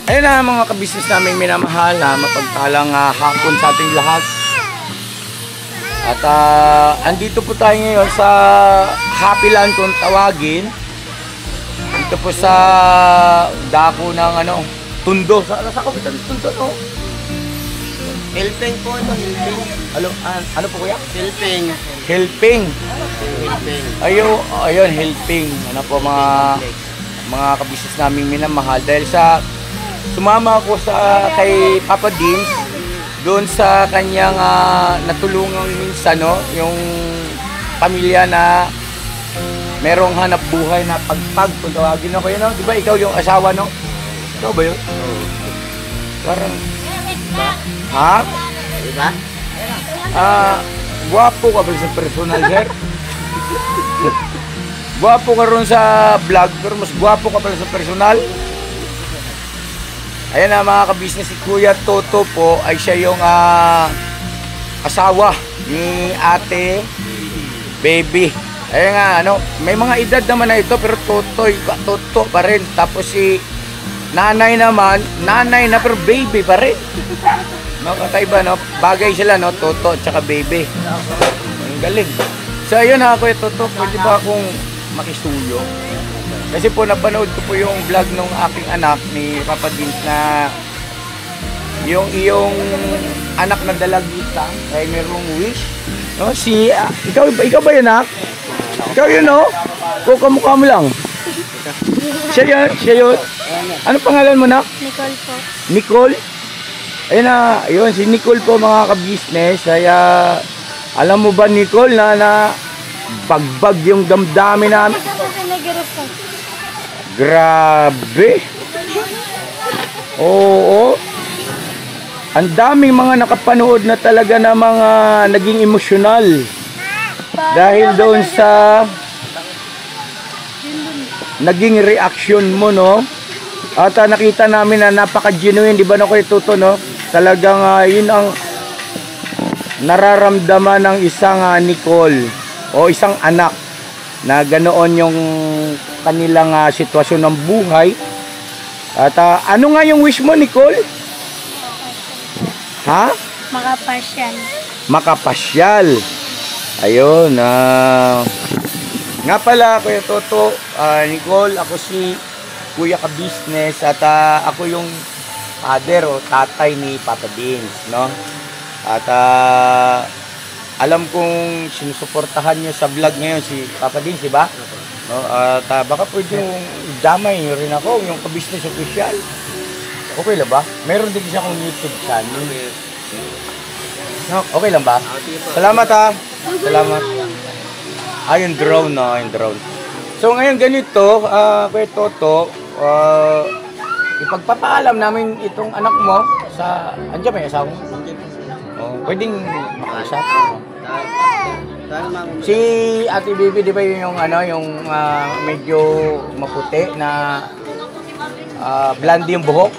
Ayun na mga kabisnes namin minamahal na mapagpalang hapon sa ating lahat. At andito po tayo ngayon sa Happy Land kung tawagin. Dito po sa dako ng Tundo. Sa kapitan Tundo, no? Helping po ito, helping. Ano po kuya? Helping. Helping. Helping. Ayun, helping. Ano po mga kabisnes namin minamahal dahil sa sumama ako kay Papa Dins doon sa kanyang natulungang minsan, no, yung pamilya na merong hanap buhay na pagpag kung tawagin ako yun, no? Di ba ikaw yung asawa, no? Ikaw ba yun? Parang ha? Diba? Guwapo ka pala sa personal, sir. Guwapo ka ron sa vlog pero mas guwapo ka pala sa personal. Ayan na mga kabisnes, si Kuya Toto po ay siya yung asawa ni Ate Baby. Ayan nga, may mga edad naman na ito pero Toto pa rin. Tapos si nanay naman, nanay na pero baby pa rin. Kakaiba, no? Bagay sila, no? Toto at saka Baby. Ang galing. So ayun ha, Kuya Toto, pwede ba akong makisuyo? Kasi po napanood ko po yung vlog ng aking anak ni Papa Dins na yung iyong anak na dalagita ay merong wish, no? Ikaw ba yun, anak? Ikaw yun, no? Kamukha mo lang. Siya yun. Ano pangalan mo, nak? Nicole po. Nicole? Ayun na, yun, si Nicole po mga ka-business. Kaya alam mo ba, Nicole, na bagbag yung damdamin namin? Grabe. Oo. Ang daming mga nakapanood na talaga na mga naging emosyonal. Dahil doon sa naging reaction mo, no? At nakita namin na napaka-genuine, di ba, no, Kuya Toto, no? Talagang yun ang nararamdaman ng isang Nicole o isang anak na ganoon yung kanilang sitwasyon ng buhay. At ano nga yung wish mo, Nicole? Ha? Makapasyal. Makapasyal. Ayun. Nga pala, Kuya Toto, Nicole, ako si Kuya Ka-Business at ako yung father o tatay ni Papa Dins, no? At alam kong sinusuportahan nyo sa vlog ngayon si Papa Dins, di ba? No? At baka pwede yung damay nyo rin ako, yung Ka-Business official. Okay lang ba? Meron din siya akong YouTube channel. No? Okay lang ba? Salamat ha. Salamat. Yung drone, no? Yung drone. So ngayon ganito, Kuya Toto, ipagpapaalam namin itong anak mo sa... Andiyan ba yung asawa mo? Pwedeng makausap. Si Ate Baby, di ba yung medyo maputi na blondie yung buhok?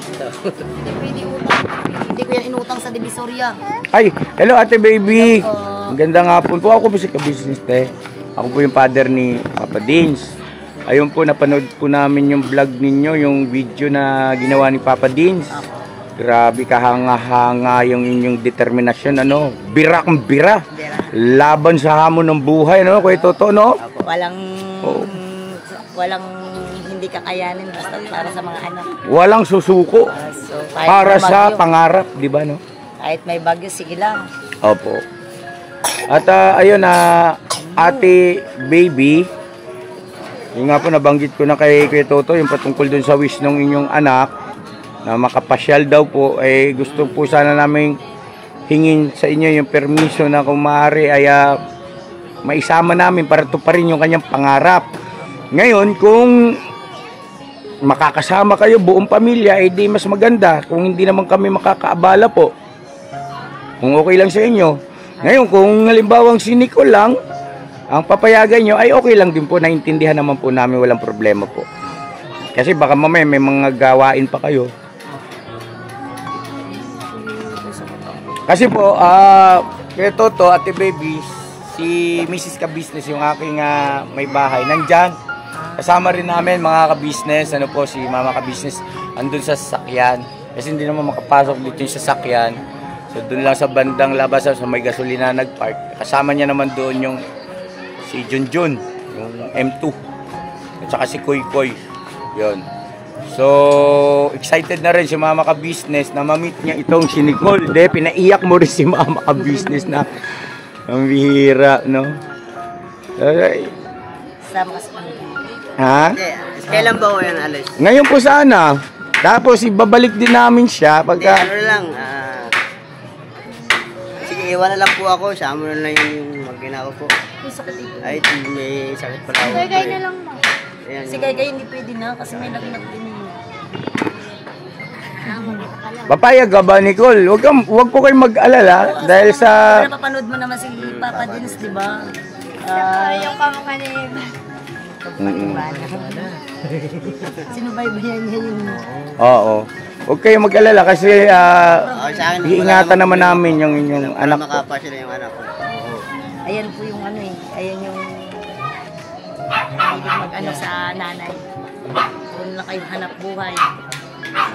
Hindi ko yan inutang sa Divisoria. Ay, hello Ate Baby. Ang ganda nga po. Ako po si Ka-Business, te. Ako po yung father ni Papa Dins. Ayun po, napanood po namin yung vlog ninyo, yung video na ginawa ni Papa Dins. Grabe, kahanga-hanga yung inyong determinasyon, ano? Bira kang bira. Laban sa hamon ng buhay, ano? Kuya Toto, no? Walang Oo. walang hindi kakayanin basta para sa mga anak. Walang susuko So, kahit para may sa bagyo, pangarap, di ba, no? kahit may bagyo, sige lang. Opo. At ayun na, ate baby, yung nga po nabanggit ko na kay Kuya Toto, yung patungkol dun sa wish ng inyong anak, na makapasyal daw po, eh gusto po sana namin hingin sa inyo yung permiso na kung maaari ay maisama namin para tuparin yung kanyang pangarap. Ngayon, kung makakasama kayo buong pamilya, eh di mas maganda. Kung hindi naman kami makakaabala po, kung okay lang sa inyo. Ngayon, kung halimbawang si Nicole lang ang papayagan nyo, ay okay lang din po. Naintindihan naman po namin, walang problema po. Kasi baka mamaya may mga gawain pa kayo. Kasi po, kaya Toto, ate baby, si Mrs. Ka-Business, yung aking may bahay, nandyan. Kasama rin namin mga ka-business, ano po, si Mama Ka-Business, andun sa sasakyan. Kasi hindi naman makapasok dito yung sasakyan. So doon lang sa bandang labas, sa may gasolina nagpark. Kasama niya naman doon yung si Junjun, yung M2. At saka si Koy Koy. Yun. So, excited na rin si Mama Ka-Business na ma-meet niya itong si Nicole. De, pinaiyak mo rin si Mama Ka-Business na ang bihira, no? Ay, Sama ka sa kanila. ha? Kailan ba ko yan alis? Ngayon po sana. Tapos ibabalik din namin siya Hindi, pagka... ano lang. Sige, iwan na lang po ako. Sama na lang yung mag-ina ko po. May sakit dito. Ay, may sakit pala ako. Kaya na lang mo. Ayan, Si Gay hindi pwede na kasi may lagnat din yun. Papayag ka ba, Nicole? Huwag po kayong mag-alala dahil sa... Napapanood mo naman si Papa Dins, di ba? Yung kamukha ni Sinubaybayan niya yung... Oo. Huwag kayong mag-alala kasi sa akin, iingatan naman namin yung inyong para anak ko. makapasya yung anak ko. Ayan po yung ano eh. Ayan yung... Hindi mag-ano sa nanay. Kung na kayo hanap buhay.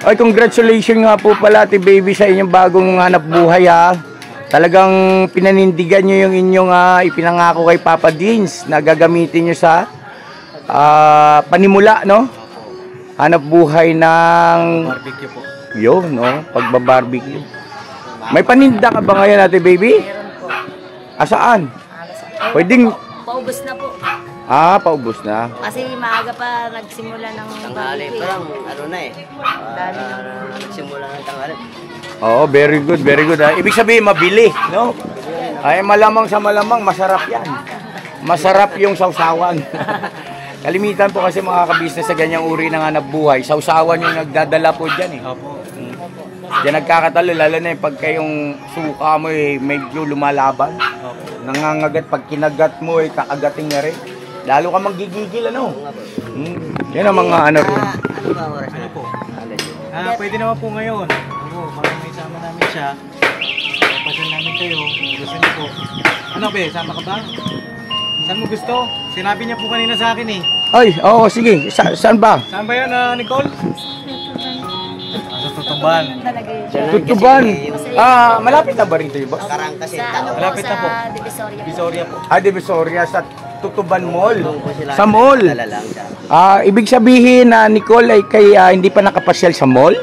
Ay, congratulations nga po pala, ate baby, sa inyong bagong hanap buhay, ha. Talagang pinanindigan nyo yung inyong ipinangako kay Papa Dins na gagamitin nyo sa panimula, no? Hanap buhay ng... Barbecue po. Yun, no? Pagbabarbecue. May paninda ka ba ngayon, ate baby? Meron po. Asaan? Ayun Pwedeng... po, paubos na po. Paubos na. Kasi maaga pa nagsimula ng Tanghali pa lang, ano na eh. Dami ng... Nagsimula ng tanghali. Oo, very good, very good. Ibig sabihin, mabili, no? Ay, malamang sa malamang, masarap yan. Masarap yung sausawan. Kalimitan po kasi mga kabisnes sa ganyang uri ng hanap buhay, sausawan yung nagdadala po dyan, eh. Opo. Diyan nagkakatalo, lalo na yung pagka yung suka mo, eh, medyo lumalaban. Nangangagat, pag kinagat mo, eh, kakagating na rin. Lalo ka manggigigil, ano? Yan ang mga ano rin. Ano ba ang oras na po? Pwede naman po ngayon. Ako, parang may sama namin siya. Papasan namin kayo. Gusto niyo po. Ano be, sama ka ba? Saan mo gusto? Sinabi niya po kanina sa akin eh. Ay, oo, sige. Saan ba? Saan ba yun, Nicole? Sa Tutuban. Talaga yun. Tutuban. Malapit na ba rin ito, boss? Karang kasi Sa ano tao. po, Malapit na po. sa Divisoria. Visoria po. Divisoria sa Tutuban Mall. Doon po sila. Sa mall. Dala lang siya. Ibig sabihin na Nicole ay hindi pa nakapasyal sa mall?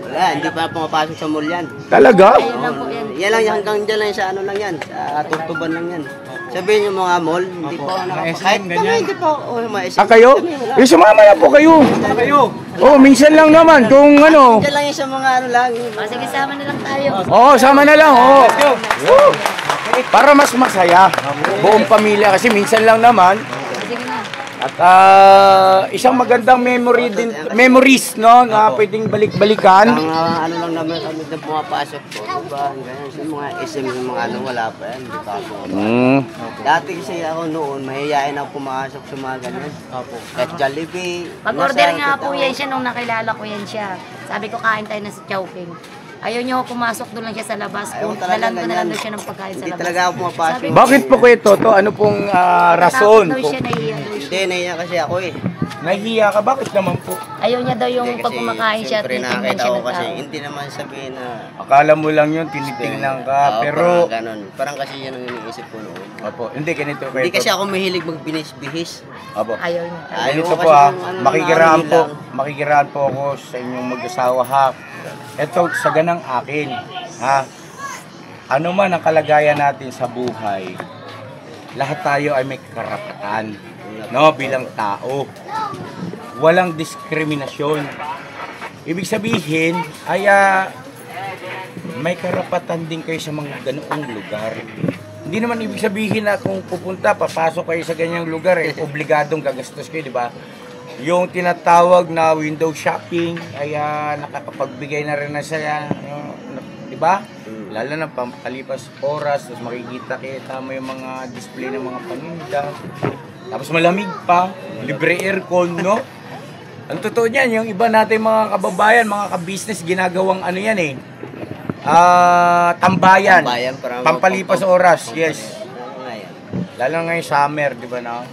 Wala, hindi pa pumapasok sa mall yan. Talaga? Ayun lang po yan. Yan lang, hanggang dyan lang sa ano lang yan. Sa Tutuban lang yan. Sabihin yung mga mall, hindi Opo. po Mga nakapasok. SM, Kahit kami, ganyan. hindi po. O, mga SM. Kayo? Sumama na po kayo. Saan kayo? Minsan lang naman kung ano. Dyan lang yan sa mga ano lang. Sige, sama na lang tayo. Sama na lang. Woo! Para mas masaya. Buong pamilya kasi minsan lang naman. Sige na. At isang magandang memories, no, na pwedeng balik-balikan. Ang ano lang naman kami na pumapasok po. Diba? Ganyan. Sa mga SM, yung mga ano, wala pa yan. Hindi pa ako. Dati kasi ako noon, mahihayin ako pumasok sa mga ganyan. At Jollibee. Pag-order nga po yan siya nung nakilala ko yan siya. Sabi ko kain tayo na sa Chowking. Ayaw niya ako pumasok, doon lang siya sa labas. Ayaw Kung talaga dalan ko na lang ganyan. daw siya ng pagkain sa Hindi labas. talaga ako pumapasok. Sabi- Bakit po kayo, Toto? Ano pong rason? Takot daw siya, nahihiya daw siya. Hindi, naiya kasi ako eh. Nahihiya ka? Bakit naman po? Ayaw niya daw yung Hindi, pag kumakain siya, siyempre titignan nakakita siya ko ng kasi, tao. hindi naman sabihin na... Akala mo lang yun, tinitingnan ka. Oo, Pero, parang ganun. Parang kasi yan ang iniisip ko noon. opo, hindi, ganito kayo. Hindi kasi ako mahilig magbihis-bihis. Opo. Ayaw niya. Ayaw Ganito ko po kasi ha, yung ano, makikiraan ano po, lang. makikiraan po ako sa inyong mag-asawa ha. Ito, sa ganang akin, ha. Ano man ang kalagayan natin sa buhay, lahat tayo ay may karapatan, no, bilang tao. Walang diskriminasyon. Ibig sabihin, ay may karapatan din kayo sa mga ganoong lugar. Hindi naman ibig sabihin na kung pupunta, papasok kayo sa ganyang lugar, obligadong gagastos kayo, di ba? Yung tinatawag na window shopping ay nakakapagbigay na rin na saya, di ba? Lalo na pampalipas oras, tapos makikita kayo tama yung mga display ng mga paninda. Tapos malamig pa, libre aircon, no? Ang totoo niyan, yung iba natin mga kababayan, mga ka-business, ginagawang ano yan eh. Tambayan. Tambayan, parang Pampalipas oras, yes. Ngayon. Lalo ngayong summer, di ba na?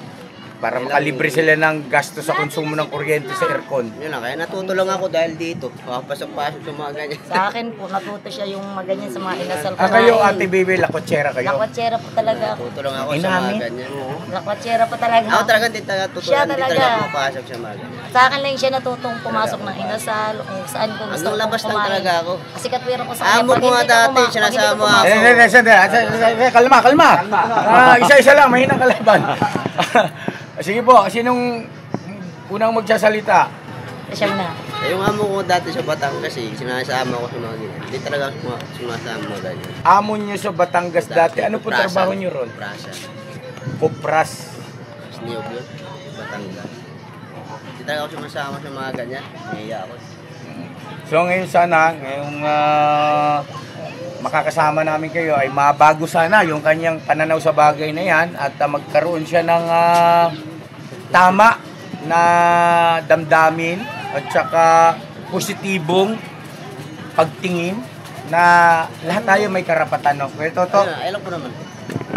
Para makalibre sila ng gasto sa konsumo ng kuryente sa aircon. Yun lang, kaya natutulong ako dahil dito. Papasok-pasok sa mga ganyan. Sa akin po, natuto siya yung maganyan sa mga inasal ko. Kayo, Ate Baby, lakotsera kayo. Lakwatsera po talaga ako. Tutulong ako sa mga Inamin? ganyan. Lakwatsera po talaga Ako ako. talaga hindi talaga tutulong. Siya Hindi talaga. talaga pumapasok sa mga ganyan. Sa akin lang siya natutong pumasok ng inasal, kung saan ko gusto Hanggang labas kong lang kumain. talaga ako. Kasi katwira ko sa kanya. Amo ko nga dati, sinasama Kalma. Isa-isa lang, mahinang kalaban. Sige po, sinong unang magsasalita? Siya na. Yung amo ko dati sa Batangas kasi sinasama ko sa mga ganyan. Hindi talaga ako sumasama ganyan. Amo niyo sa Batangas dati. Ano po Prasa. trabaho niyo ron? Prasa. Kupras. Niyog yun. Batangas. Hindi talaga ako sumasama sa mga ganyan. Nahiya ako. So ngayon sana, ngayong makakasama namin kayo ay mabago sana yung kanyang pananaw sa bagay na yan at magkaroon siya ng tama na damdamin at saka positibong pagtingin na lahat tayo may karapatan, no? Kaya Toto, Alam ko naman.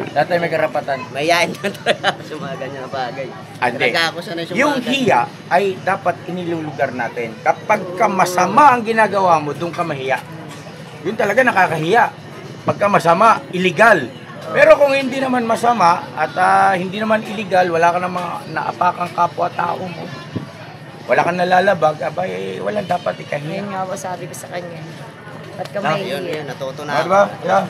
lahat tayo may karapatan. Mayayain na talaga ako sa mga ganyan na bagay. Ande. Talaga ako sanay sa Yung mga ganyan. hiya ay dapat inilulugar natin. Kapag ka masama ang ginagawa mo, doon ka mahiya. Yun talaga nakakahiya. Pagka masama, illegal. Pero kung hindi naman masama at hindi naman illegal, wala ka namang naapakang kapwa-tao mo, wala kang nalalabag, abay, walang dapat ikahiya. Ngayon nga po sabi ko sa kanya. Ba't ka Yun, mahihiya? natuto na Ah, ako. diba? Yeah.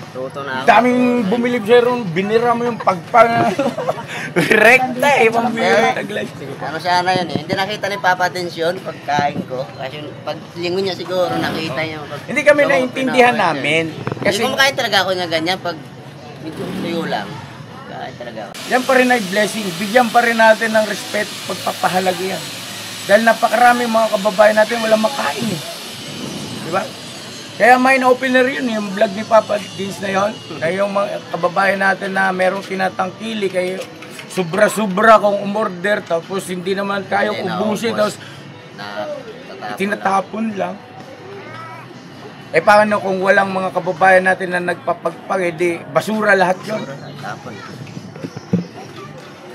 Natuto na ako. Daming bumilib siya ron, binira mo yung pagpang... Rekta eh, pambira taglay. Ano sana yun eh. Hindi nakita ni Papa Atensyon pagkain ko. Kasi pag lingon niya siguro nakita niya. Hindi kami naintindihan namin. Kasi Kasi kumakain talaga ako ng ganyan pag medyo tuyo lang. Kain talaga ako. yan pa rin ay blessing. Bigyan pa rin natin ng respect, pagpapahalaga yan. Dahil napakaraming mga kababayan natin walang makain eh. Di ba? Kaya main opener yun, yung vlog ni Papa Dins na yun. Kaya yung mga kababayan natin na merong tinatangkili, kayo sobra-sobra kung umorder, tapos hindi naman kayo Hindi, ubusin, naubos. tapos Tatapon tinatapon lang. Eh paano kung walang mga kababayan natin na nagpapagpag, edi basura lahat yun. Tapon.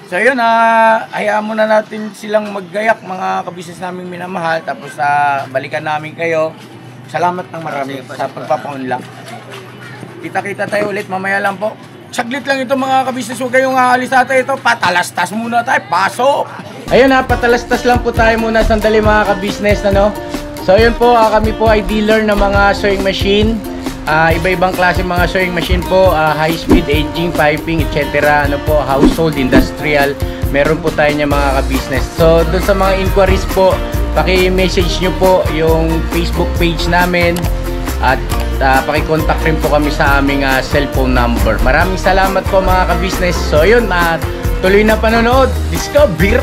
So yun, hayaan muna natin silang maggayak, mga kabisnes naming minamahal, tapos balikan namin kayo. Salamat ng marami sa pagpapaunlak. Kita-kita tayo ulit mamaya lang po. Saglit lang ito mga kabisnes, huwag kayong aalis natin ito. Patalastas muna tayo, pasok! Ayun patalastas lang po tayo muna sandali mga kabisnes, ano? So yun po, kami po ay dealer ng mga sewing machine. Iba-ibang klase mga sewing machine po, high speed, aging, piping, etc. Ano po, household, industrial. Meron po tayo niya mga kabisnes. So doon sa mga inquiries po, paki-message nyo po yung Facebook page namin at paki-contact rin po kami sa aming cellphone number. Maraming salamat po mga kabisnes. So yun, tuloy na panonood. Discover!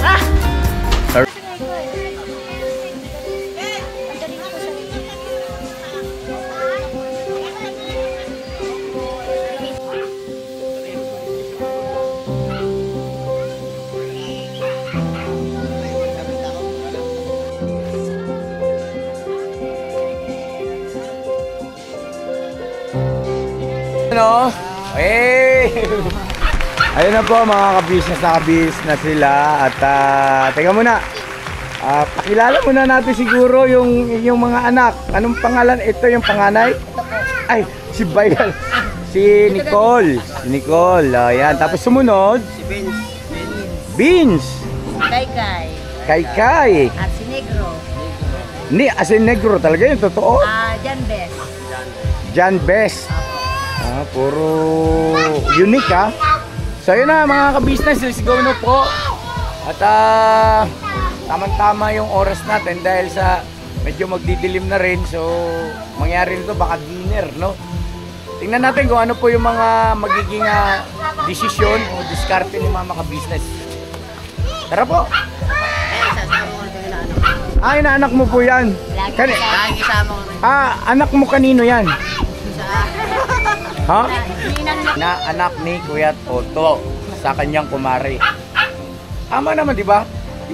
oh. Ayun na po mga kabis na sila. At teka muna. Pakilala muna natin siguro yung mga anak. Anong pangalan? Ito yung panganay? Ay, si Bayan. Si Nicole. Si Nicole. Ayan. Tapos sumunod. Si Vince. Beans. Kay-kay. Kay. At si Negro. Ni, as in negro talaga yung totoo. Jan Bes. Jan Best. Puro unique ha. So yun na mga ka-business, let's go na po. At tamang-tama yung oras natin dahil sa medyo magdidilim na rin. So mangyari nito baka dinner, no? Tingnan natin kung ano po yung mga magiging desisyon o diskarte ni mama ka-business. Tara po. Inaanak mo po yan. Lagi kasama ko rin. Anak mo kanino yan? Ha? Ninang Na anak ni Kuya Toto sa kanyang kumari. Tama naman, di ba?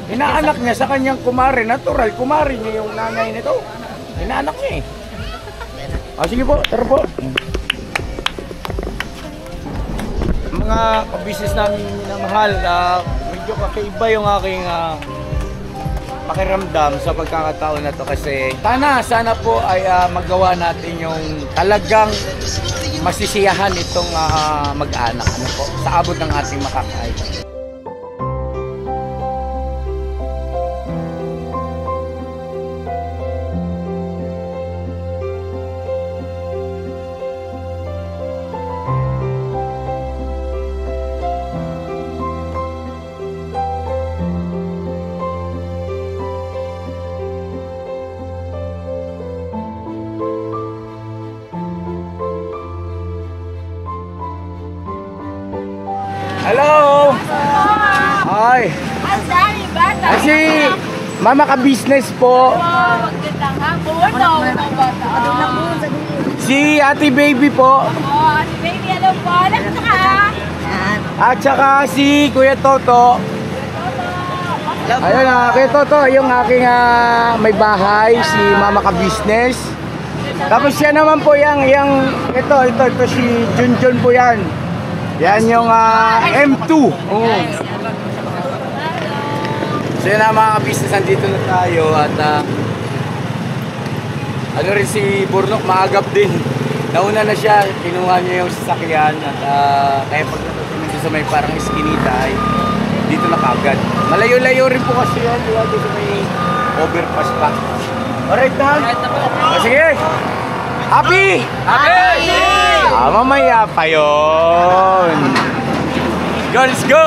Inaanak niya sa kanyang kumari. Natural, kumari niya yung nanay nito. Inaanak niya eh. Sige po, tara po. Mga ka-business namin minamahal, medyo kakaiba yung aking pakiramdam sa pagkakataon na to kasi sana po ay magawa natin yung talagang masisiyahan itong mag-anak po sa abot ng ating makakaya. Hello! Hi! Ang dami bata. Si mama ka-business po. Magandang hapon. Bata. Si ate baby po. Si baby, hello po. Nandito ka? At saka si Kuya Toto. Ayun Kuya Toto, yung aking may bahay, si mama ka-business. Tapos siya naman po ito si Junjun po yan. Yan yung M2. So yun na mga ka-business, nandito na tayo at ano rin si Burnok, maagap din. Nauna na siya, kinuha niya yung sasakyan at kaya pagdating dito sa may parang iskinita ay dito na kaagad. Malayo-layo rin po kasi yan, dito sa may overpass pa. Alright na? Sige! Happy! Mamaya pa yun. Let's go!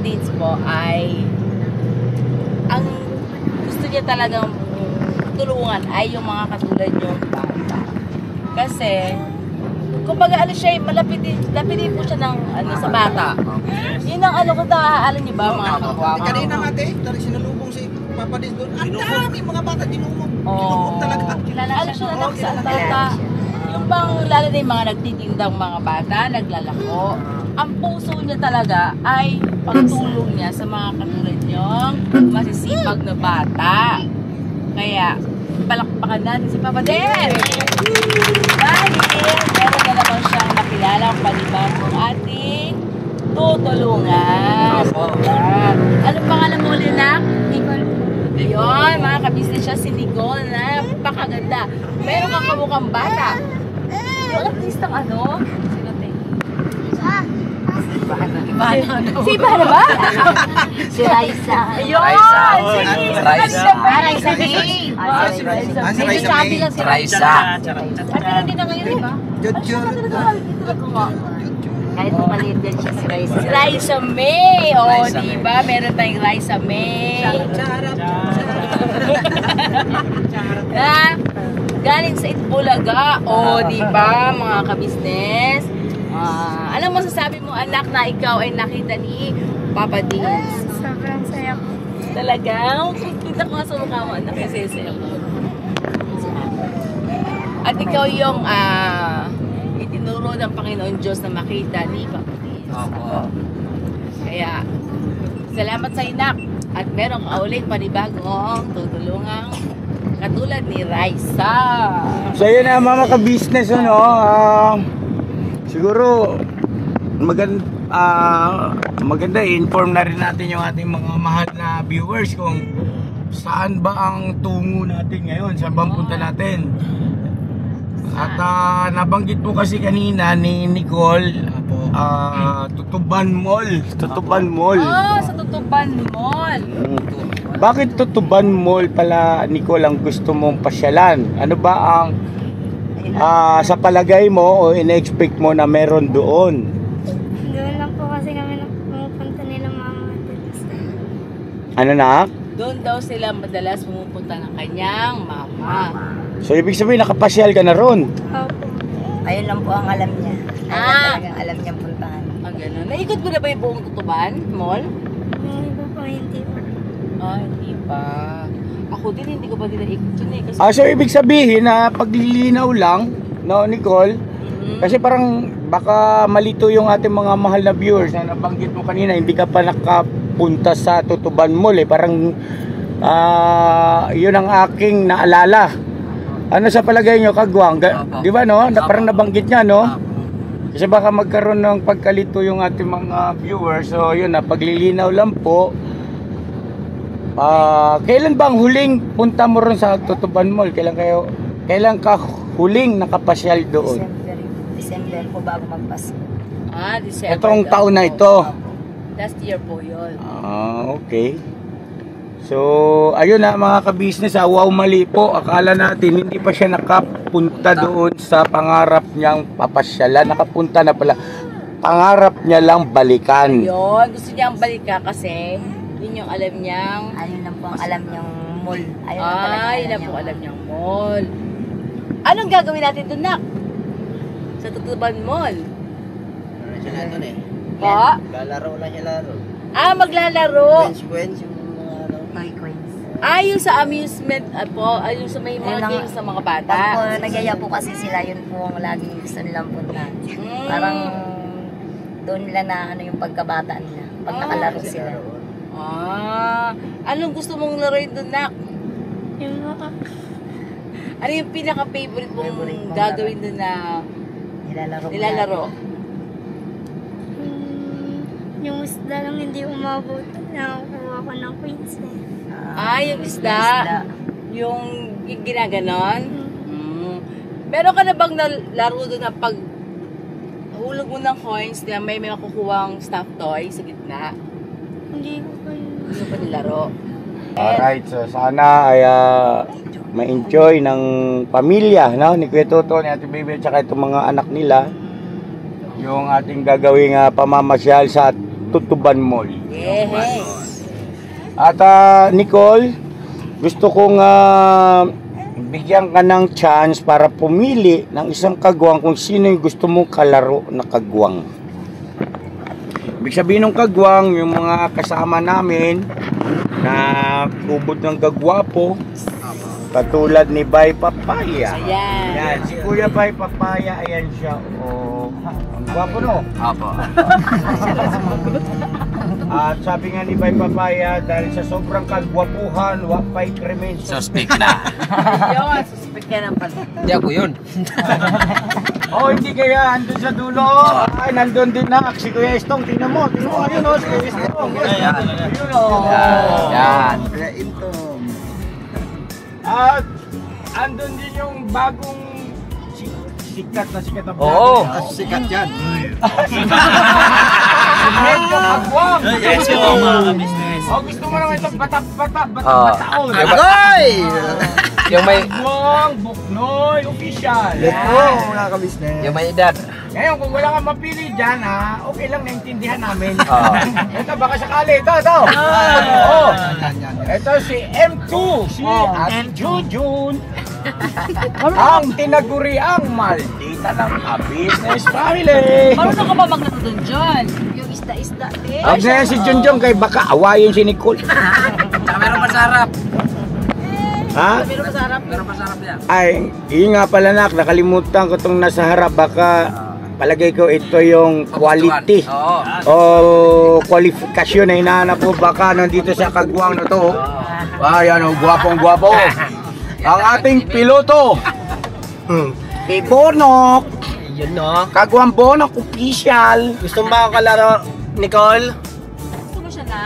Dates po ay ang gusto niya talagang tulungan ay yung mga katulad yung bata. Kasi kumbaga siya, lapitin po siya ng sa bata. Yun ang ko alam niyo ba mga kapwa ko? Kanina natin, dari sinulubong si Papa Dis doon. Ang dami mga bata dinumog. Dinumog talaga. Ano siya na sa bata? Yung bang lalo na yung mga nagtitindang mga bata, naglalako. Ang puso niya talaga ay pagtulong niya sa mga katulad niyong masisipag na bata. Kaya, palakpakan natin si Papa Den! Dahil, meron na naman siyang nakilala ang panibagong ating tutulungan. Anong pangalan mo ulit na? Nicole. Yun, mga kabisnes siya si Nicole na napakaganda. Meron kang kamukhang bata. Yung artistang sino te? Iba Ivana. Si Ivana ba? Si Raisa. Ayun! Raisa. Raisa May. Si Raisa Sabi May. lang si Raisa. At pero dito ngayon, di ba? Kahit maliit din siya si Raisa. Si Raisa May. O, di ba? Meron tayong Raisa May. Na, galing sa Itbulaga. O, di ba, mga kabisnes? Anong masasabi mo, anak, na ikaw ay nakita ni Papa Dins? Sobrang saya ko. Talagang, kita ko nga sa mukha mo, anak, kasi saya mo. At ikaw yung itinuro ng Panginoon Diyos na makita ni Papa Dins. Kaya, salamat sa inak. At meron ka ulit panibagong tutulungang katulad ni Raisa. So yun na mga ka-business, ano, siguro maganda i-inform na rin natin yung ating mga mahal na viewers kung saan ba ang tungo natin ngayon, saan ba ang punta natin. At nabanggit po kasi kanina ni Nicole, Tutuban Mall. Tutuban Mall. Oh, sa Tutuban Mall. Bakit Tutuban Mall pala, Nicole, ang gusto mong pasyalan? Ano ba ang sa palagay mo o in-expect mo na meron doon? Doon lang po kasi kami pumupunta nila mama at tita. Ano na? Doon daw sila madalas pumupunta ng kanyang mama. So ibig sabihin nakapasyal ka na ron? Opo. Ayun lang po ang alam niya. Ah. Talagang alam niyang puntahan. Ganun. Naikot mo na ba yung buong Tutuban Mall? Yung iba po hindi po. Hindi pa. Ako din, hindi ko pa din naikot yun eh. Kasi, So ibig sabihin na paglilinaw lang, no, Nicole? Kasi parang baka malito yung ating mga mahal na viewers na nabanggit mo kanina, hindi ka pa nakapunta sa Tutuban Mall eh. Parang yun ang aking naalala. Ano sa palagay nyo, Kagwang? Di ba, no? Parang nabanggit niya, no? Kasi baka magkaroon ng pagkalito yung ating mga viewers. So yun na, paglilinaw lang po. Kailan ba ang huling punta mo ron sa Tutuban Mall? Kailan ka huling nakapasyal doon? December po bago magpasko. December. Itong daw taon na po. ito. Last year po yun. Okay. So, ayun na mga ka-business, wow, mali po. Akala natin hindi pa siya nakapunta doon sa pangarap niyang papasyalan. Nakapunta na pala. Pangarap niya lang balikan. Yun, gusto niyang balikan kasi yun yung alam niyang Ayun lang po ang alam niyang mall. Ayun yun na po alam niyang mall. Anong gagawin natin doon, Nak? Sa Tutuban Mall? Ano siya doon eh? Pa? Lalaro lang siya laro. Maglalaro. Quench yung mga ano. Toy coins. Yung sa amusement po, yung sa may mga Yun ang- games sa mga bata. Pag po nagyaya po kasi sila, yun po ang laging gusto nilang puntahan. Parang doon nila na ano yung pagkabata nila. Pag nakalaro sila. Anong gusto mong laruin doon, Nak? Yung mga Ano yung pinaka-favorite mong Favorite mong gagawin doon na nilalaro? yung isda lang hindi umabot. Nakakuha ko ng queens eh. Yung isda. Yung ginaganon. Meron ka na bang laro doon na pag hulog mo ng coins na may makukuhang stuffed toy sa gitna? Hindi ko pa yun. Hindi mo pa nilaro. Alright, so sana ay ma-enjoy ng pamilya, no? Ni Kuya Toto, ni Ate Baby, at saka itong mga anak nila yung ating gagawing pamamasyal sa Tutuban Mall. Yes. At Nicole, gusto kong bigyan ka ng chance para pumili ng isang kagwang kung sino yung gusto mong kalaro na kagwang. Ibig sabihin ng kagwang, yung mga kasama namin na kubod ng kagwapo, katulad ni Bay Papaya. Ayan. Yan, si Kuya Bay Papaya, ayan siya. Oh, ang gwapo, no? Apo. At sabi nga ni Bay Papaya, dahil sa sobrang kagwapuhan, wapay krimen. Suspect na. Yun, suspect ka ng pala. Hindi ako yun. Hindi kaya andun sa dulo. Ay, nandun din na. Si Kuya Estong, tingnan mo. Ayun o, si Kuya Estong. Ayun o. Yan. At andun din yung bagong sikat na Oo. sikat yan. Medyo kagwang. Let's go mga ka-business. Oh, gusto mo naman itong bata-bataon. Agoy! Yung may kagwang, Buknoy, official. Let's go mga ka-business. Yung may edad. Ngayon, kung wala kang mapili dyan, ha, okay lang, naintindihan namin. Ito, baka sakali. Ito. Oh. Ito si M2, si Ate Jujun. Ang tinaguriang maldita ng business family. Marunong ka ba magluto doon, John? Yung isda-isda din. Huwag na yan si Junjun kay baka awayin si Nicole. Tsaka meron pa sa harap. Ha? Pero masarap. Meron pa sa harap yan. Ay, yun nga pala nak, nakalimutan ko itong nasa harap. Baka palagay ko ito yung quality. Oo. O kwalifikasyon na hinahanap ko. Baka nandito sa kagwang na to. Ay, ano, gwapong-gwapo. Ang ating piloto. Kay Bonok. Yun no. Kagwang Bonok official. Gusto mo ba ako kalaro, Nicole? Gusto mo siya na?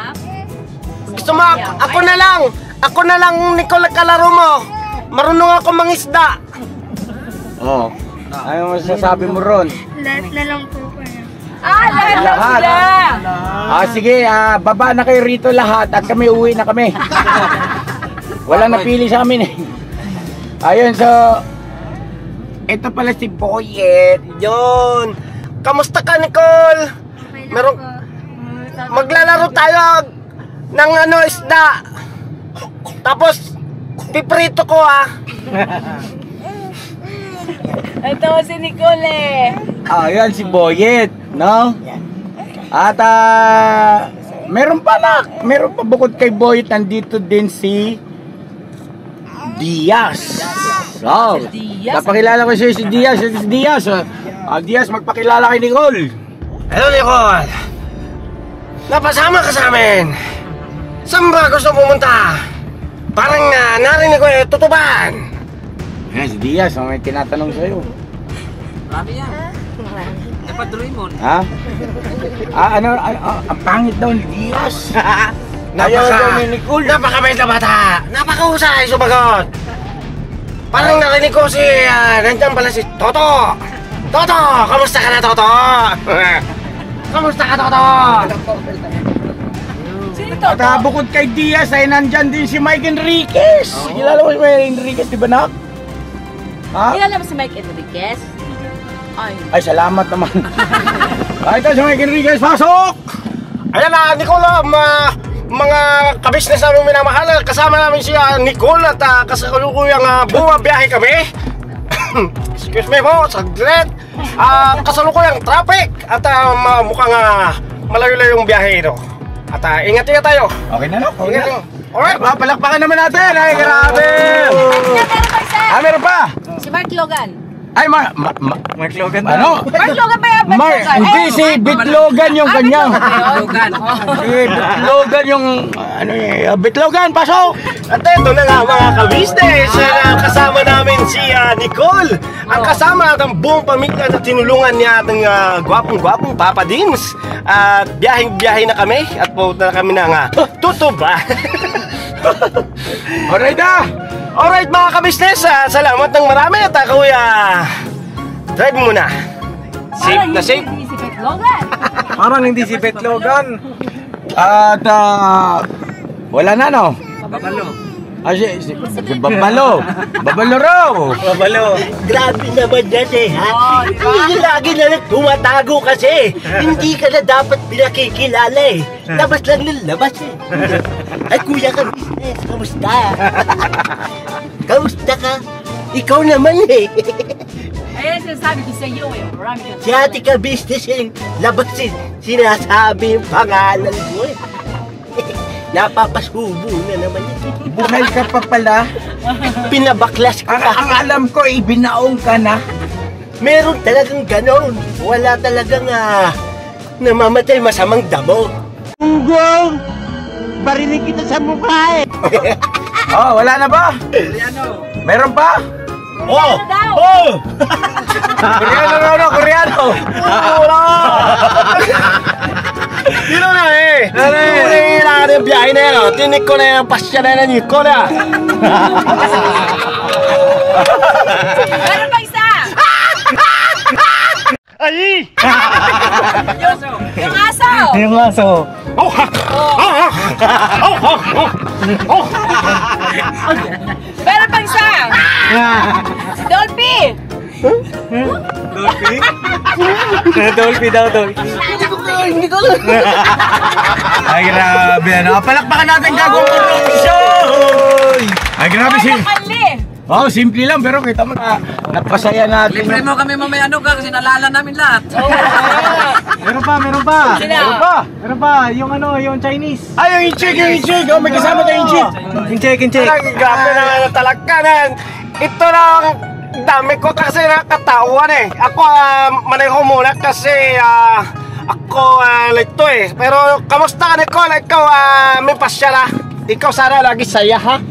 Gusto mo ako na lang. Ako na lang, Nicole, kalaro mo. Marunong ako mangisda. Oh. Ano masasabi mo ron? Lahat na lang po kayo. Lahat lang Lahat. sila. Sige, baba na kayo rito lahat at kami uwi na kami. Wala napili sa amin eh. Ayun, so ito pala si Boyet. Yun. Kamusta ka, Nicole? Okay lang Meron- po. Maglalaro tayo ng isda. Tapos, piprito ko Ito si Nicole Ayan si Boyet, no? At meron pa bukod kay Boyet, nandito din si Diaz. So, Diaz. napakilala ko siya si Diaz. Diaz, magpakilala kay Nicole. Hello, Nicole. Napasama ka sa amin. Saan ba gusto pumunta? Parang narinig ko tutuban. Ayan si Diaz, may tinatanong sa'yo. Marami yan. Dapat Doraemon. Ha? Ang pangit daw ni Diaz. Ayaw daw ni Nicole. Napakabait na bata. Napakahusay sumagot. Parang narinig ko si, nandiyan pala si Toto. Toto! Kamusta ka na, Toto? Kamusta ka, Toto? Sino At to? bukod kay Diaz ay nandyan din si Mike Enriquez. Kilala mo si Mike Enriquez, di ba nak? Ha? Kilala mo si Mike Enriquez? Ay, salamat naman. Ay, ito si Mike Enriquez, pasok! Ayan na, Nicole, mga kabisnes namin minamahal. Kasama namin si Nicole at kasalukuyang bumabiyahe kami. Excuse me po, saglit. Kasalukuyang traffic at mukhang malayo-layo yung biyahe ito. At ingat-ingat tayo. Okay na, no? Okay Ingat. na. Alright, palakpakan naman natin. Ay, grabe! Meron pa isa! Meron pa! Si Mark Logan. Ay, Mark Logan. ano? Mark Logan ba yan? Mark Logan. Hindi, si Bitlogan yung kanyang. Logan. Si Bitlogan yung, Bitlogan, pasok! At ito na nga mga kabisnes, kasama namin si Nicole. Ang kasama at ang buong pamilya na tinulungan niya ating gwapong-gwapong Papa Dins. At biyaheng-biyahe na kami at pupunta na kami ng Tutuba. Alright na! Alright mga kabisnes, salamat ng marami at kuya. Drive muna. Safe na safe. Hindi si Mark Logan. Parang hindi si Bet Logan. At, wala na, no? Babalo. Si Babalo. Babalo raw. Babalo. Grabe naman yan ha. Hindi lagi na lang tumatago kasi. Hindi ka na dapat pinakikilala Labas lang ng labas Ay kuya ka business, kamusta? Kamusta ka? Ikaw naman Ayan, sinasabi ko sa iyo Marami ka. Si ate ka business labas sinasabi yung pangalan mo Napapasubo na naman Buhay ka pa pala. Pinabaklas ka Ang alam ko, ibinaong ka na. Meron talagang ganon. Wala talagang namamatay masamang damo. Ugong! Barinig kita sa mukha Oh, wala na ba? Meron pa? Oh! daw? Oh! Koreano. Dino na Kailangan yung biyahe na yan Tinik ko na yung pasya na yan ko na Meron pa isa! Ay! Yung aso! Yung aso. Oh, ha! Oh, ha! Oh, oh, oh, oh. Meron pang isa! Dolphy! Dolphy? Dolphy daw, Dolphy. Hindi ko Ay, grabe, ano? Palakpakan natin gagawin ko ng show! Ay, grabe si... Oh, simple lang, pero kita mo na, napasaya natin. Libre mo kami mamaya ano ka kasi nalala namin lahat. Meron pa, meron pa. Sino? Meron pa, yung ano, yung Chinese. Ay, yung inchik. Oh, may kasama tayong inchik. Incheck. Grabe na talaga na. Ito lang, dami ko kasi nakatawan eh. Ako, maneho muna kasi, ako, lito eh. Pero, kamusta ka, Nicole? Ikaw, may pasya na. Ikaw sana lagi saya, ha?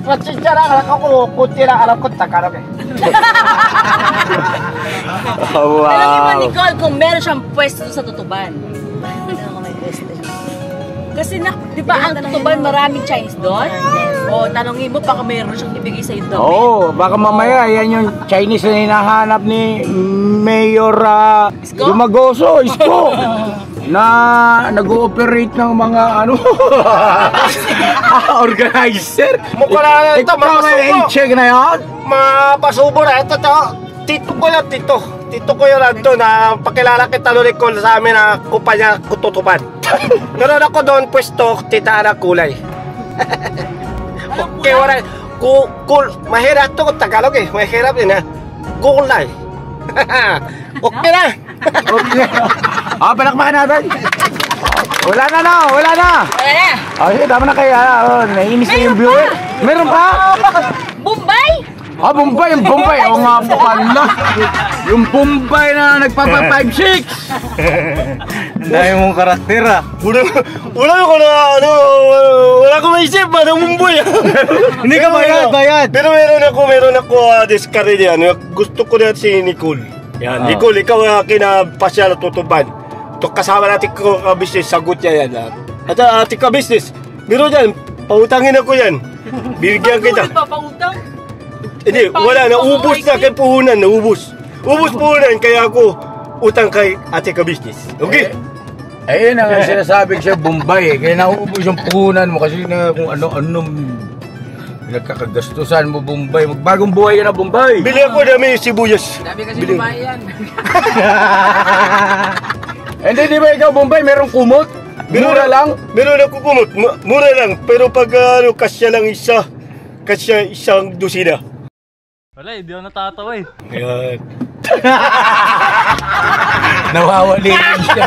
Machichara, ako, kutira, alam ko, Tagalog eh. Oh, Alam mo, Nicole, kung meron siyang pwesto sa Tutuban. Kasi di ba ang Tutuban maraming Chinese doon? O, tanongin mo, baka meron siyang ibigay sa'yo doon. Oo, baka mamaya yan yung Chinese na hinahanap ni Mayor Dumagoso, Isko. Na nag-ooperate ng mga ano organizer. Mukha na ito, Ikaw may check na yan? mga pasubo na. Ito, tito ko yan, tito. Tito ko yun nandun na pakilala kita doon Nicole sa amin na kumpanya Kututuban. Meron ako doon pwesto, titaan ng kulay. Okay, wala. Mahirap ito kung Tagalog eh. Mahirap din ha. Kulay. Okay na. Okay. Palakpakan natin. Wala na. Wala na! Okay, tama na kaya. Naiinis na yung viewer. Meron pa? Bombay! Bombay, yung Bombay. Oo nga po pala. Yung Bombay na nagpapa 5-6. Ang dami mong karakter ah. Wala ko na, wala ko maisip, manang mumboy. Hindi ka bayad. Pero meron ako discard yan. Gusto ko na si Nicole. Yan, Nicole, ikaw kinapasya na Tutuban. Ito kasama natin ko ka-business, sagot niya yan. At ating ka-business, meron yan, pautangin ako yan. Bibigyan kita. Papautang? Hindi, wala, naubos na kay puhunan, naubos. Ubos puhunan, kaya ako utang kay ate ka-business. Okay? Ayun ang sinasabi ko siya, Bombay. Kaya nauubos yung puhunan mo kasi na kung ano-anong nagkakagastusan mo, Bombay. Magbagong buhay ka na, Bombay. Bili ako namin sibuyas. Sabi kasi babae yan. Hindi, di ba ikaw, Bombay, merong kumot? Mura lang? Meron ako kumot, mura lang. Pero pag kasya lang isa, kasya isang dosina. Wala, hindi ako natatawa eh. Ayan. Nawawali rin siya.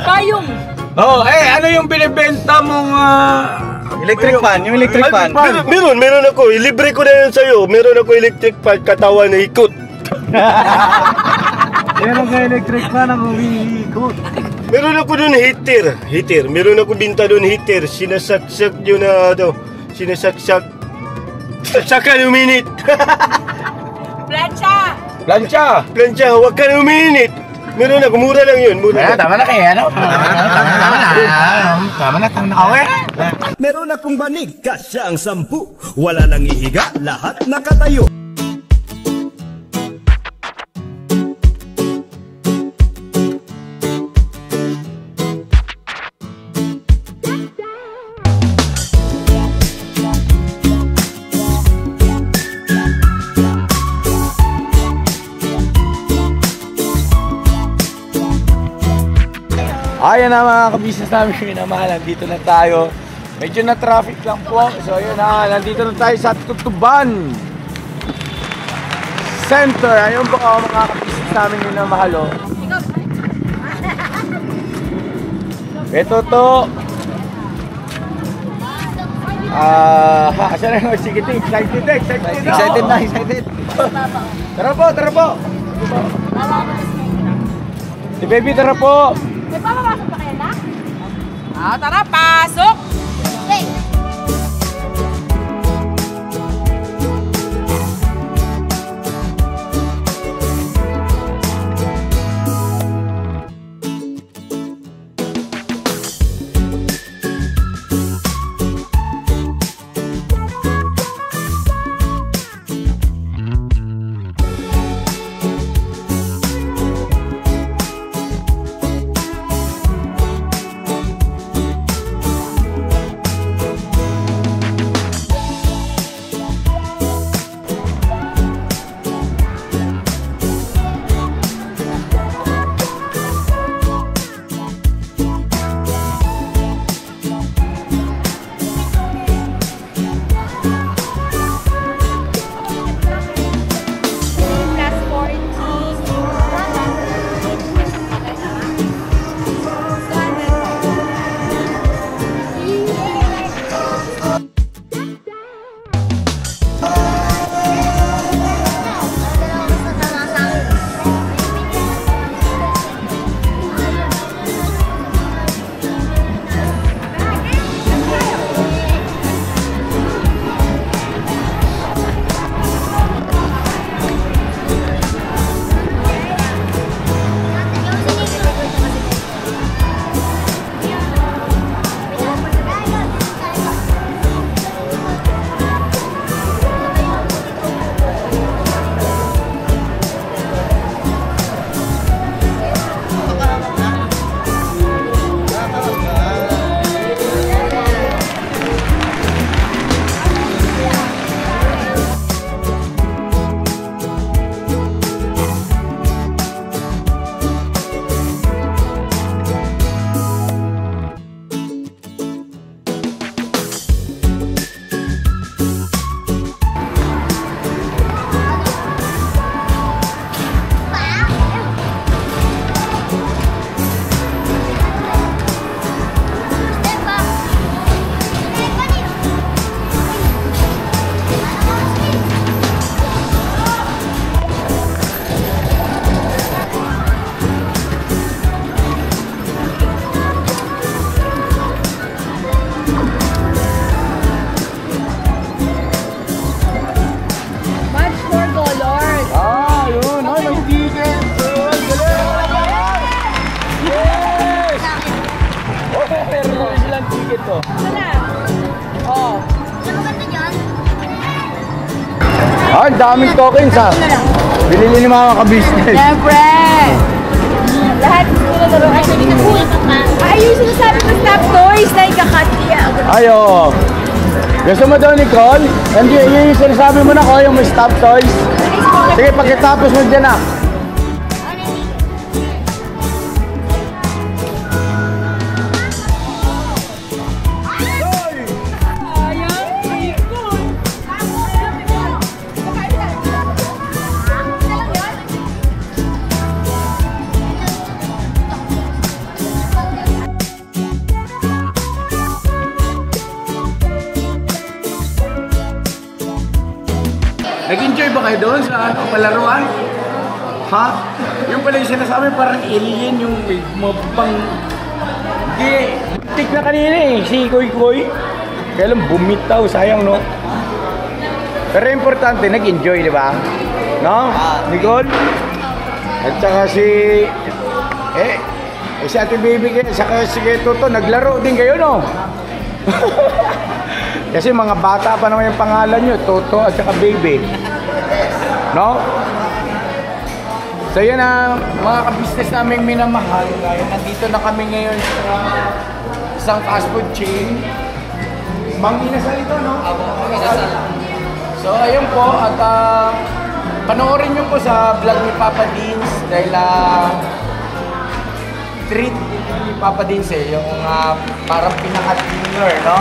Payong! Ano yung binibenta mong Electric fan, yung electric fan. Meron ako. Libre ko na yun sa'yo. Meron ako electric fan, katawan na ikot. Meron ka electric fan ang umiikot. Meron ako dun heater. Meron ako binta dun heater. Sinasaksak yun na sinasaksak. Saksakan uminit. Plancha! Plancha, huwag ka na uminit. Meron ako, mura lang yun. Mura lang. Tama na kaya, ano? Tama na. Okay. Meron akong banig, kasya ang 10. Wala nang ihiga, lahat nakatayo. Ayan na mga kabisnes namin minamahal, nandito na tayo. Medyo na traffic lang po. So ayun na, nandito na tayo sa Tutuban Center. Ayun po mga kabisnes namin minamahal. Ito to. Asa na yung sige, excited na. Tara po. Si baby, tara po. May papapasok pa kayo na? Tara, pasok! Ay, daming tokens ha. Binili ni mga ka-business. Siyempre! Lahat gusto na laruan. Ay, yung sinasabi ko stop toys na ikakatya. Ay, oo. Gusto mo daw, Nicole? Hindi, yung sinasabi mo na ko, yung may stop toys. Sige, pagkatapos mo dyan na. Nag-enjoy ba kayo doon sa palaruan? Ha? Yung pala yung sinasabi parang alien yung may mabang... Hindi, tik na kanina eh, si Koy Koy. Kaya lang bumitaw, sayang no? Pero importante, nag-enjoy, di ba? No? Nicole? At saka si... si Ate Baby kayo, saka si Toto, naglaro din kayo, no? Kasi mga bata pa naman yung pangalan nyo, Toto at saka Baby. No? So yan ang mga ka-business naming minamahal. Nandito na kami ngayon sa isang fast food chain. Mang Inasal ito, no? So ayun po, at panoorin nyo po sa vlog ni Papa Dins dahil treat ni Papa Dins yung parang pinaka-dinner, no?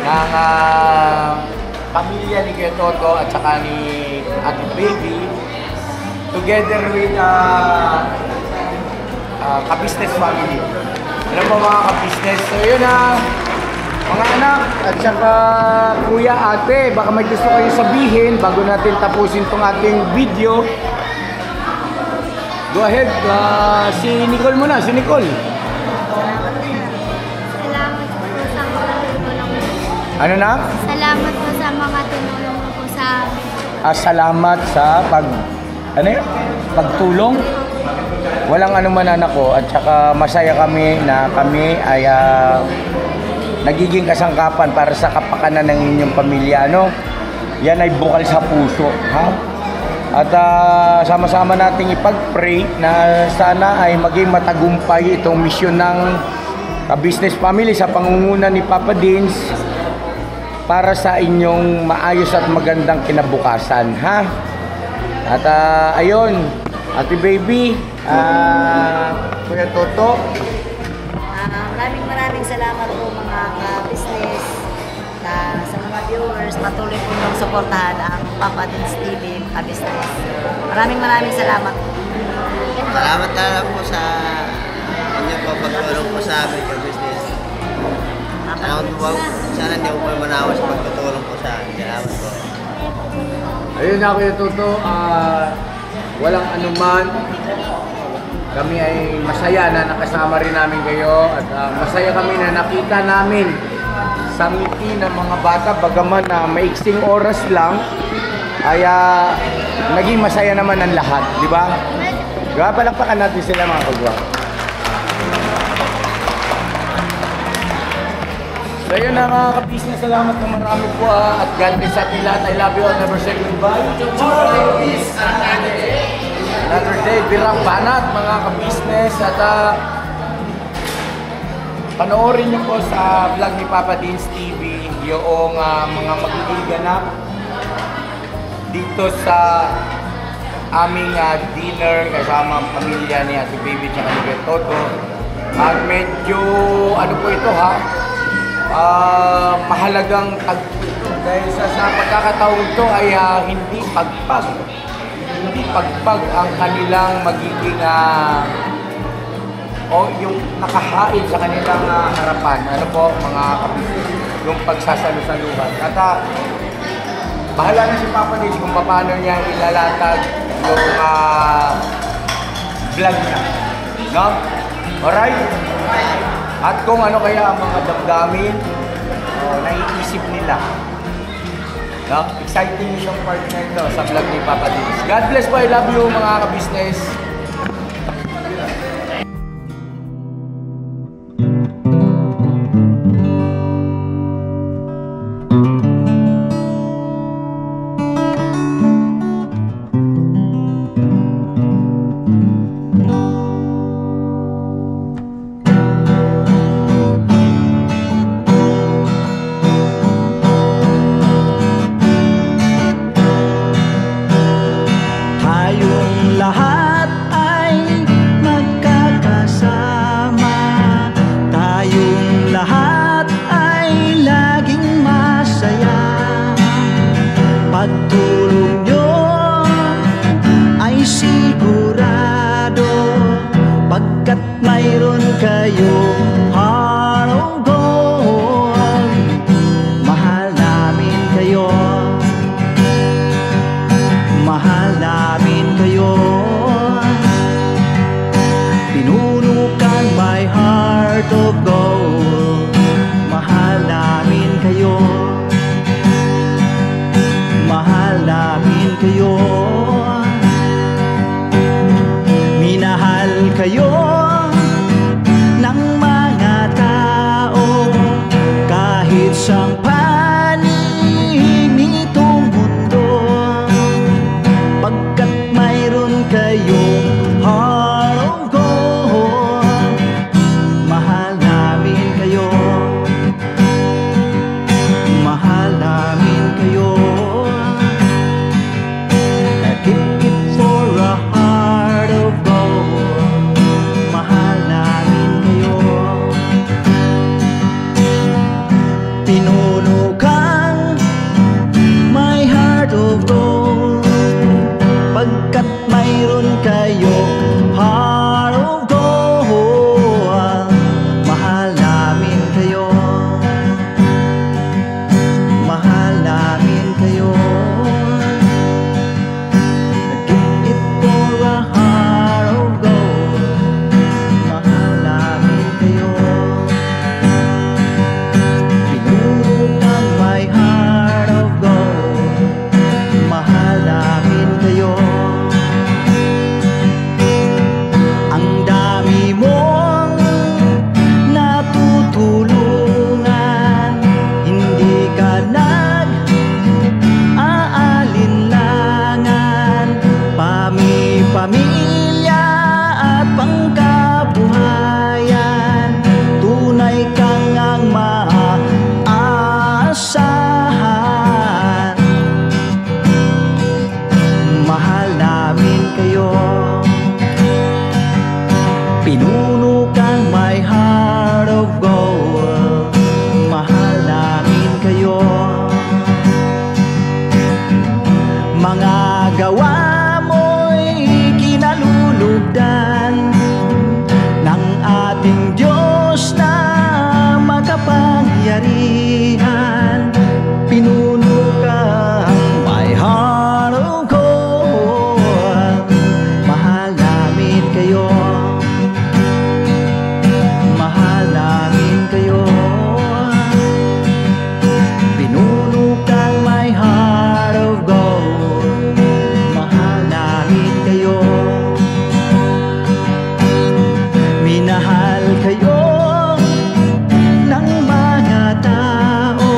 Ng pamilya ni Kuya Toto at saka ni Ate Baby together with ka-business family. Alam mo mga ka-business? So yun mga anak at saka kuya, ate, baka may gusto kayo sabihin bago natin tapusin tong ating video. Go ahead, si Nicole muna, si Nicole. Ano na? Salamat po sa mga tinulong mo po sa amin. Salamat sa pagtulong. Walang anuman anak ko at saka masaya kami na kami ay nagiging kasangkapan para sa kapakanan ng inyong pamilya, no? Yan ay bukal sa puso, ha? At sama-sama nating ipag-pray na sana ay maging matagumpay itong misyon ng business family sa pangunguna ni Papa Dins para sa inyong maayos at magandang kinabukasan, ha? At ayun, Ate Baby, Kuya Toto. Maraming salamat po mga ka-business sa mga viewers. Patuloy po niyong suportahan ang Papa Dins TV ka-business. Maraming salamat. Salamat na lang po sa inyong pagtulong po sa amin ka-business. Sana hindi ko po manawa sa pagtutulong po sa akin. Salamat po. Ayun na Kuya Toto, walang anuman. Kami ay masaya na nakasama rin namin kayo at masaya kami na nakita namin sa ngiti ng mga bata bagaman na maiksing oras lang ay naging masaya naman ang lahat, di ba? Diba? Palakpakan natin sila mga kagwa. So yun na mga ka-business, salamat na marami po at God bless sa ating lahat. I love you all, never say goodbye. Tomorrow is another day. Another day, birang banat mga ka-business at panoorin nyo po sa vlog ni Papa Dins TV yung mga magiging ganap dito sa aming dinner kasama ang pamilya ni Ate Baby at ni Kuya Toto. At medyo ano po ito mahalagang dahil sa pagkakataon ito ay hindi pagpag ang kanilang magiging o yung nakahain sa kanilang harapan. Ano po mga kapitid, yung pagsasalusaluhan. At bahala na si Papa Dins kung paano niya ilalatag yung vlog niya. No? Alright? At kung ano kaya ang mga damdamin naiisip nila. No? Exciting yung part na ito sa vlog ni Papa Dins. God bless po. I love you mga ka-business. pagkat mayroon kayong heart of gold. Mahal namin kayo, mahal namin kayo. Pinuno kang my heart of gold. Mahal namin kayo, mahal namin kayo. Minahal kayo ng mga tao kahit sang panig nitong mundo, pagkat mayroon kayong heart of gold. Mahal namin kayo, mahal namin kayo. Keep it for a heart of gold. Mahal namin kayo. Pinuno kang my heart of gold, pagkat mayroon kayong heart of gold. Mahal namin kayo, mahal namin kayo. Give it for a heart of gold. Mahal namin kayo. Pinuno kang my heart of gold. Mahal namin kayo. Ang dami mong natutulungan, hindi ka nag-aalinlangan. Pamilya at pangkabuhayan, tunay kang ang maaasahan. Mahal namin kayo. Pinuno kang my heart of gold. Mahal namin kayo. Mga gawa mo'y kinalulugdan ng ating Diyos na makapangyarihan. Pinuno kang my heart of gold. Mahal namin kayo, mahal namin kayo. Pinuno kang my heart of gold. Mahal namin kayo. Minahal kayo ng mga tao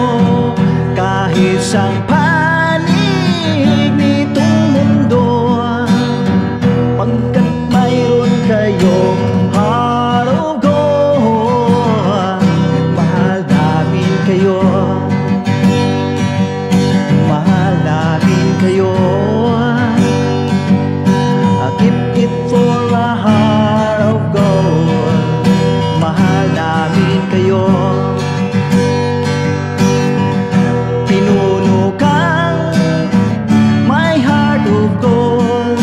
kahit sang panig nitong mundo, pagkat mayroon kayong heart of gold. Mahal namin kayo, mahal namin kayo. Keep it for a heart of gold. Mahal namin kayo. Pinuno kang my heart of gold.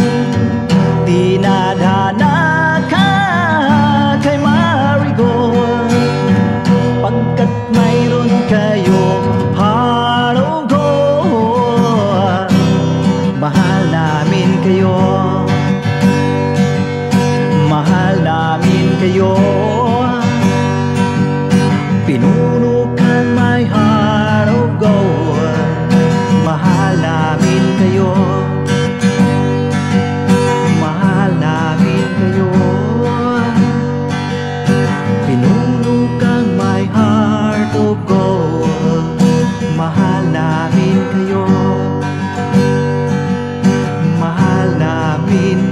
Dinadhana ka kay Marigold, pagkat mayroon kayong heart of gold. Mahal namin kayo, mahal namin kayo. Pinuno kang my heart of gold. Mahal namin kayo, mahal namin kayo. Pinuno kang my heart of gold. Mahal namin kayo, mahal namin